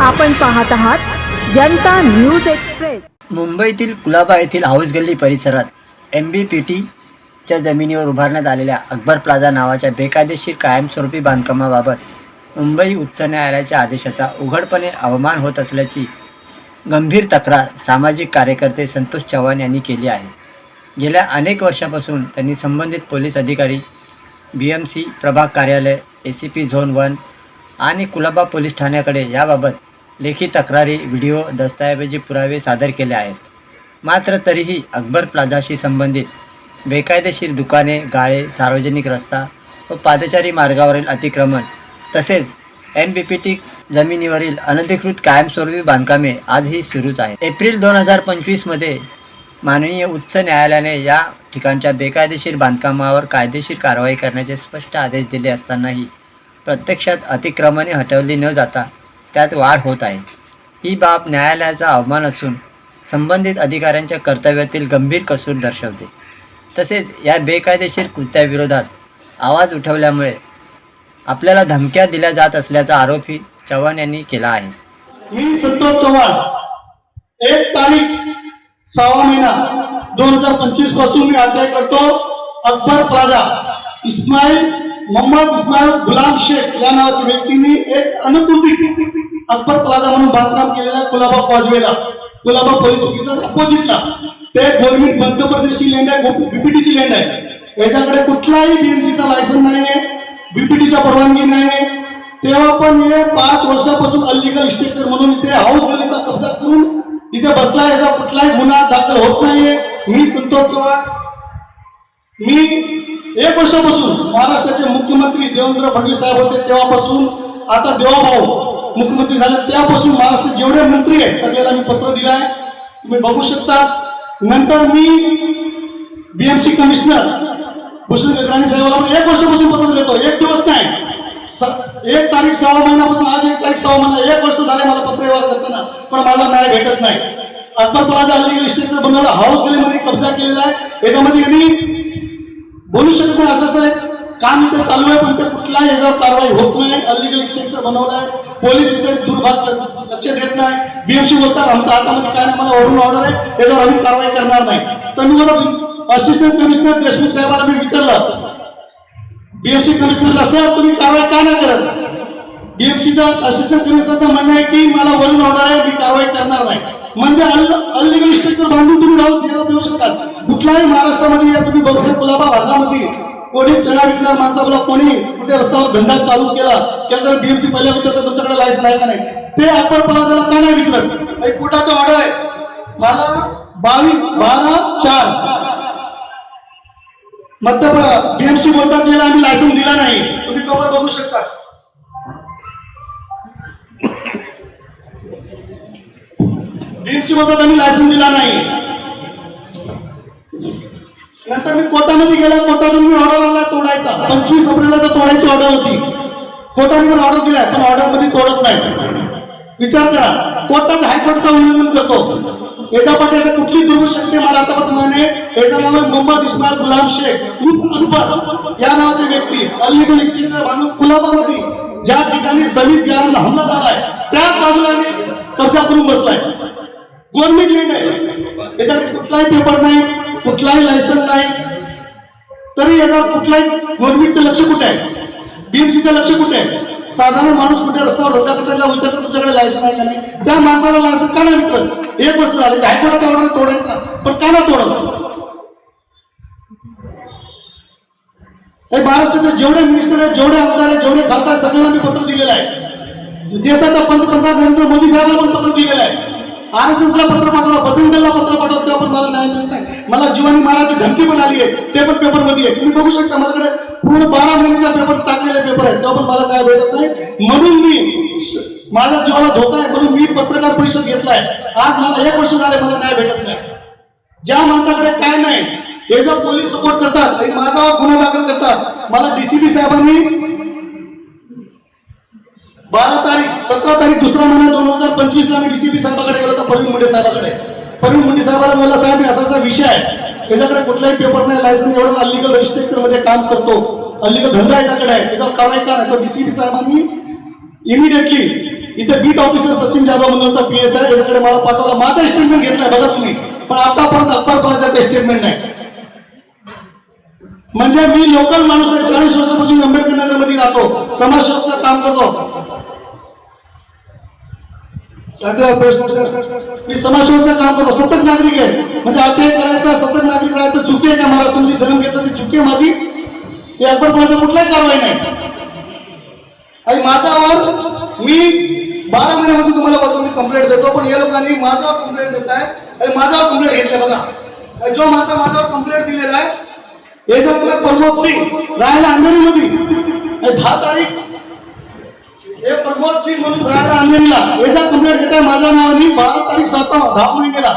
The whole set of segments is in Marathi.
आपण पाहत आहात जनता न्यूज एक्सप्रेस। मुंबईतील कुलाबा येथील हाऊस गल्ली परिसरात MBPTच्या जमिनीवर उभारण्यात आलेल्या अकबर प्लाझा नावाच्या बेकायदेशीर कायमस्वरूपी बांधकामाबाबत मुंबई उच्च न्यायालयाच्या आदेशाचा उघडपणे अवमान होत असल्याची गंभीर तक्रार सामाजिक कार्यकर्ते संतोष चव्हाण यांनी केली आहे। गेल्या अनेक वर्षापासून त्यांनी संबंधित पोलीस अधिकारी, BMC प्रभाग कार्यालय, ACP झोन 1 आणि कुलाबा पोलीस ठाण्याकडे याबाबत लेखी तक्रारी, व्हिडिओ, दस्तऐवजी पुरावे सादर केले आहेत। मात्र तरीही अकबर प्लाझाशी संबंधित बेकायदेशीर दुकाने, गाळे, सार्वजनिक रस्ता व पादचारी मार्गावरील अतिक्रमण तसेच MBPT जमिनीवरील अनधिकृत कायमस्वरूपी बांधकामे आजही सुरूच आहेत। एप्रिल 2025मध्ये माननीय उच्च न्यायालयाने या ठिकाणच्या बेकायदेशीर बांधकामावर कायदेशीर कारवाई करण्याचे स्पष्ट आदेश दिले असतानाही प्रत्यक्षात अतिक्रमणे हटवली न जाता त्यात वाढ होत आहे। ही बाब न्यायालयाचा अवमान असून संबंधित अधिकाऱ्यांच्या कर्तव्यातील गंभीर कसूर दर्शवते। तसेच या बेकायदेशीर कृत्याविरोधात आवाज उठवल्यामुळे आपल्याला धमक्या दिल्या जात असल्याचा आरोपही चव्हाण यांनी केला आहे। मी संतोष चव्हाण 1 तारीख 6 महिना 2025 पासून मी अटक करतो अकबर प्लाझा। मोहम्मद इस्माईल गुलाम शेख या नावाच्या व्यक्तीने एक अनुकूलित अकबर प्लाझा म्हणून बांधकाम केलेला कुलाबा कॉजवेला, कुलाबा पोलीस चौकीच्या अपोजिटला। ते गव्हर्नमेंट मध्य प्रदेशची लँड आहे, BPTची लँड आहे। याच्याकडे कुठलाही BMCचा लायसन नाही आहे, BPTच्या परवानगी नाही आहे। तेव्हा पण हे 5 वर्षापासून अनलीगल स्ट्रक्चर म्हणून इथे हाऊस गल्लीचा कब्जा करून इथे बसला। याचा कुठलाही गुन्हा दाखल होत नाहीये। मी संतोष चव्हाण, मी 1 वर्षापासून महाराष्ट्राचे मुख्यमंत्री देवेंद्र फडणवीस साहेब होते तेव्हापासून, आता देवाभाऊ मुख्यमंत्री झाले त्यापासून महाराष्ट्रात जेवढे मंत्री आहेत सगळ्याला मी पत्र दिलं आहे, तुम्ही बघू शकता। नंतर मी BMC कमिशनर भूषण गगराणी साहेबांना 1 वर्षापासून पत्र देतो, 1 दिवस नाही। 1 तारीख 6 महिन्यापासून आज 1 तारीख 6 महिना 1 वर्ष झाले मला पत्र व्यवहार करताना, पण मला न्याय भेटत नाही। अकबर प्लाझा अनलीगल स्ट्रक्चर बनवला, हाऊस गल्लीमध्ये कब्जा केलेला आहे। याच्यामध्ये यांनी बोलू शकत नाही, असं काम इथे चालू आहे पण ते कुठलाही याच्यावर कारवाई होत नाही। अनलीगल स्ट्रक्चर बनवलाय, पोलीस इथे दुर्भाग लक्ष देत नाही। BMC बोलतात आमच्या हातामध्ये काय नाही, मला वरून ऑर्डर आहे, याच्यावर आम्ही कारवाई करणार नाही। तर मी मला असिस्टंट कमिशनर देशमुख साहेबांना मी विचारलं, BMC कमिशनरला, सर तुम्ही कारवाई का नाही करत? BMCचा असिस्टंट कमिशनरचं म्हणणं आहे की मला वरून ऑर्डर आहे, मी कारवाई करणार नाही। म्हणजे अनलीगल स्ट्रक्चर बांधून तुम्ही देऊ शकतात कुठलाही महाराष्ट्रामध्ये। तुम्ही बघू कुलाबा भागामध्ये कोणी चणा विकणार माणसाला, कोणी कुठे रस्त्यावर धंदा चालू केला तर BMC पहिल्या विचारतात तुमच्याकडे लायसन आहे का नाही। ते अकबर प्लाझाला का नाही विचारत? एक कोर्टाचा ऑर्डर आहे, मला 22/12/4 मध्य BMC बोलतात गेला आम्ही लायसन दिला नाही, तुम्ही पेपर बघू शकता। BMC बोलतात आम्ही लायसन दिला नाही। नंतर मी कोर्टामध्ये गेला, कोर्टातून मी ऑर्डर आणला तोडायचा। 25 एप्रिलला तर तोडायची ऑर्डर होती, कोर्टाने मला ऑर्डर दिलाय पण ऑर्डर मध्ये तोडत नाही। विचार करा, कोर्टाचा हायकोर्टचा उल्लंघन करतो। याच्या पाठीशी कुठली दुर्बळ शक्ती मला आतापर्यंत याचं नाव आहे मोहम्मद इस्माईल गुलाम शेख अकबर या नावाचे व्यक्ती अनलीगल स्ट्रक्चर बांधून कुलाबामध्ये ज्या ठिकाणी 26/11ला हमला झालाय त्याच बाजूला कब्जा करून बसलाय। गव्हर्नमेंट लँड आहे, याच्याकडे कुठलाही पेपर नाही, कुठलाही लायसन नाही, तरी याच्यावर कुठलाही गव्हर्नमेंटचं लक्ष कुठे आहे? BMCचं लक्ष कुठे आहे? साधारण माणूस कुठे रस्त्यावर धंदा करताना विचारतात तुमच्याकडे लायसन आहे का नाही, त्या माणसाला लायसन का नाही विचारत? 1 वर्ष झाले हायकोर्टाचा ऑर्डर तोडायचा पण का नाही तोडत? महाराष्ट्राचे जेवढे मिनिस्टर आहेत, जेवढे आमदार आहेत, जेवढे खासदार सगळ्यांना मी पत्र दिलेलं आहे। देशाचा पंतप्रधान नरेंद्र मोदी साहेबांना पण पत्र दिलेलं आहे, RSSला पत्र पाठवलं, बजरंग दलला पत्र पाठवलं, तेव्हा पण मला न्याय मिळत नाही। मला जीवानी मारायची धमकी पण आली आहे, ते पण पेपर मध्ये आहे, तुम्ही बघू शकता। माझ्याकडे पूर्ण 12 महिन्याचा पेपर टाकलेले पेपर आहेत, तेव्हा पण मला न्याय भेटत नाही। म्हणून मी माझ्या जीवाला धोका आहे म्हणून मी पत्रकार परिषद घेतलाय। आज मला 1 वर्ष झाले मला न्याय भेटत नाही। ज्या माणसाकडे काय नाही हे जर पोलीस सपोर्ट करतात आणि माझा गुन्हा दाखल करतात, मला DCP साहेबांनी 17 तारीख 2 महिना 2025 ला मी DCP साहेबांकडे गेलो होतो, प्रवीण मुंडे साहेबांकडे। प्रवीण मुंडे साहेबांना बोलला, साहेब असा विषय आहे, याच्याकडे कुठलाही पेपर नाही, लायसन, एवढं अनलीगल रजिस्ट्रेशन मध्ये काम करतो, अनलीगल धंदा याच्याकडे आहे, त्याच्यावर कारवाई करा। तर DCP साहेबांनी इमिडिएटली इथे बीट ऑफिसर सचिन जाधव म्हणून होता PSI, याच्याकडे मला पाठवला, माझा स्टेटमेंट घेतलाय बघा तुम्ही, पण आतापर्यंत अकबर प्लाझाचा स्टेटमेंट नाही. म्हणजे मी लोकल माणूस आहे, 40 वर्षापासून आंबेडकर नगर मध्ये राहतो, समाजसेवेचं काम करतो. मी समाजसेवेचं काम करतो, सतत नागरिक आहे. म्हणजे अटॅक करायचा, सतत नागरिक राहायचं चुकी आहे का? महाराष्ट्रामध्ये जन्म घेतला ती चुकी आहे माझी. ही अकबर प्लाझा कुठलाही कारवाई नाही. आणि माझ्यावर मी 12 महिन्यापासून तुम्हाला बोलतो मी कंप्लेंट देतो, पण या लोकांनी माझ्यावर कंप्लेंट देत आहे आणि माझ्यावर कंप्लेंट घेतली. बघा जो माझ्यावर कंप्लेंट दिलेला आहे हे जर तुम्ही प्रमोद सिंग राहायला अंधेरीमध्ये 10 तारीख, हे प्रमोद सिंग म्हणून राहायला अंधेरीला याचा कंप्लेंट घेत आहे माझ्या नावाने 12 तारीख 10 महिन्याला.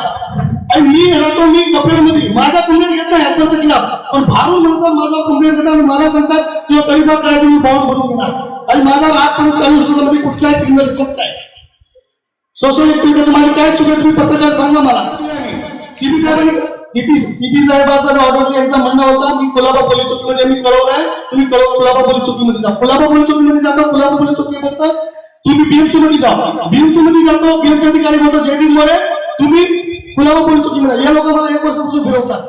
आणि मी राहतो मी कपेडमध्ये, माझा कंप्लेंट घेत नाही अकबरच्या खिलाफ, पण भारून माणसं माझा कंप्लेंट घेतात आणि मला सांगतात की तरीफा करायची मी बॉन्ड भरून घेणार. आणि माझा आजपर्यंत 40 दिवसामध्ये कुठलाही क्रिमिनल रिपोर्ट नाही. सोशल ऍक्टिव्हिटी तुम्हाला काय चुकत तुम्ही पत्रकार सांगा मला. सीपी साहेबांचा जो ऑर्डर यांचा म्हणणं होता मी कुलाबा पोलीस चौकीमध्ये मी कळवलंय, तुम्ही कुलाबा पोलीस चौकीमध्ये जा. कुलाबा पोलीस चौकीमध्ये जातो, कुलाबा पोलीस चौकी बोलतात तुम्ही BMC मध्ये जा. BMC मध्ये जातो, BMC अधिकारी म्हणतो जयदीप मोरे तुम्ही कुलाबा पोलीस चौकीमध्ये. या लोक मला 1 वर्षापासून फिरवतात.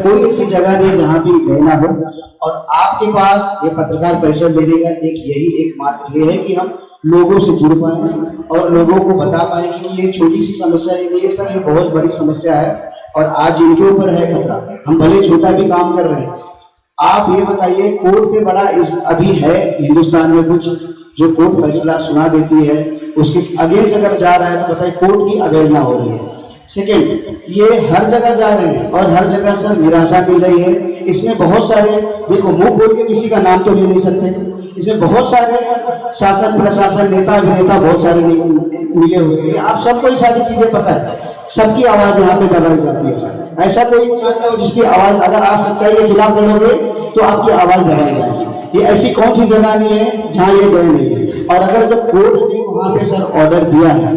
कोई ऐसी जगह नहीं जहाँ भी रहना हो, और आपके पास ये पत्रकार परिषद लेने का यही एकमात्र ये है कि हम लोगों से जुड़ पाए और लोगों को बता पाए कि ये छोटी सी समस्या नहीं है सर, ये बहुत बड़ी समस्या है और आज इनके ऊपर है खतरा. हम भले छोटा भी काम कर रहे हैं. आप ये बताइए कोर्ट से बड़ा इस अभी है हिंदुस्तान में कुछ जो कोर्ट फैसला सुना देती है उसके अगेंस्ट अगर जा रहा है तो बताइए कोर्ट की अवहेलना हो रही है. सेकेंड, ये हर जगह जा रहे हैं और हर जगह सर निराशा मिल रही है. इसमें बहुत सारे, देखो मुंह खोल के किसी का नाम तो ले नहीं सकते, इसमें बहुत सारे शासन प्रशासन नेता अभिनेता बहुत सारे मिले हुए हैं. आप सबको ये सारी चीजें पता है, सबकी आवाज यहाँ पे दबाई जाती है सर. ऐसा कोई इंसान नहीं हो जिसकी आवाज, अगर आप सच्चाई के खिलाफ लड़ोगे तो आपकी आवाज दबाई जाएगी. ये ऐसी कौन सी जगह नहीं है जहाँ ये गए नहीं है. और अगर जब कोर्ट ने वहां पे सर ऑर्डर दिया है,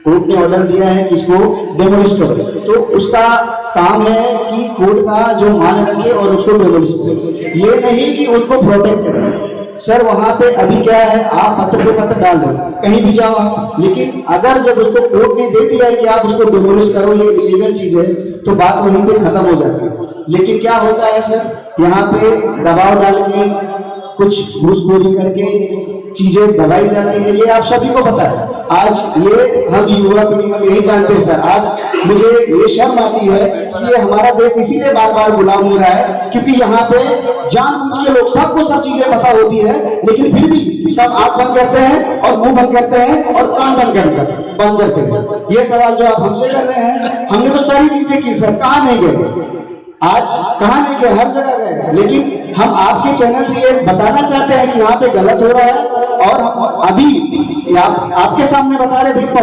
कोर्ट ने ऑर्डर दिया है कि इसको डेमोलिश करो, तो उसका काम है कि कोर्ट का जो मान रखे और उसको डेमोलिश करो. ये नहीं कि उनको प्रोटेक्ट करें. सर वहां पे अभी क्या है, आप पत्र पे पत्र डाल दो, कहीं भी जाओ आप, लेकिन अगर जब उसको कोर्ट ने दे दिया है कि आप उसको डेमोलिश करो, ये इलीगल चीज है, तो बात वहीं पे खत्म हो जाती है. लेकिन क्या होता है सर, यहाँ पे दबाव डाल के कुछ घूसखोरी करके चीजें दबाई जाती है. ये आप सभी को पता है. आज ये हम युवा पीढ़ी में यही जानते हैं सर. आज मुझे ये शर्म आती है कि ये हमारा देश इसीलिए बार बार गुलाम हो रहा है क्योंकि यहाँ पे जानबूझ के लोग, सबको सब चीजें पता होती है लेकिन फिर भी सब आंख बंद करते हैं और मुंह बंद करते हैं और कान बंद करते हैं. ये सवाल जो आप हमसे कर रहे हैं, हमने तो सारी चीजें की सर, कहाँ नहीं गए, आज कहाँ नहीं गए, हर जगह गए. लेकिन हम आपके चैनल से ये बताना चाहते हैं कि यहाँ पे गलत हो रहा है और हम अभी आपके सामने बता रहे हैं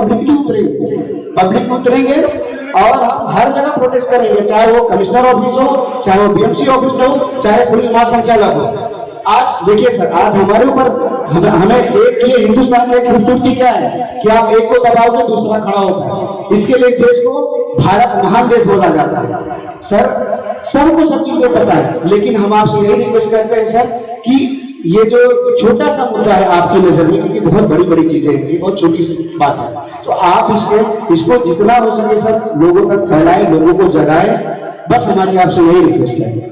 पब्लिक उतरेंगे और हम हर जगह प्रोटेस्ट करेंगे, चाहे वो कमिश्नर ऑफिस हो, चाहे वो BMC ऑफिस हो, चाहे पुलिस महासंचालक हो. आज देखिए सर, आज हमारे ऊपर हमें एक ये हिंदुस्तान में खूबसूरती क्या है कि आप एक को दबाओ तो दूसरा खड़ा होता है. इसके लिए इस देश को भारत महान देश बोला जाता है. सर सबको सब चीजें पता है, लेकिन हम आपसे यही रिक्वेस्ट करते हैं सर कि ये जो छोटा सा मुद्दा है आपकी नजर में, क्योंकि बहुत बड़ी बड़ी चीजें हैं, ये बहुत छोटी सी बात है, तो आप इसको जितना हो सके सर लोगों तक फैलाएं, लोगों को जगाएं. बस हमारी आपसे यही रिक्वेस्ट है.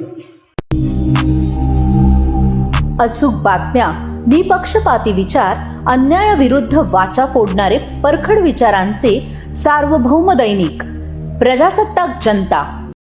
अचूक बातम्या, निपक्षपाती विचार, अन्यायाविरुद्ध वाचा फोडणारे परखड विचारांचे सार्वभौम दैनिक प्रजासत्ताक जनता.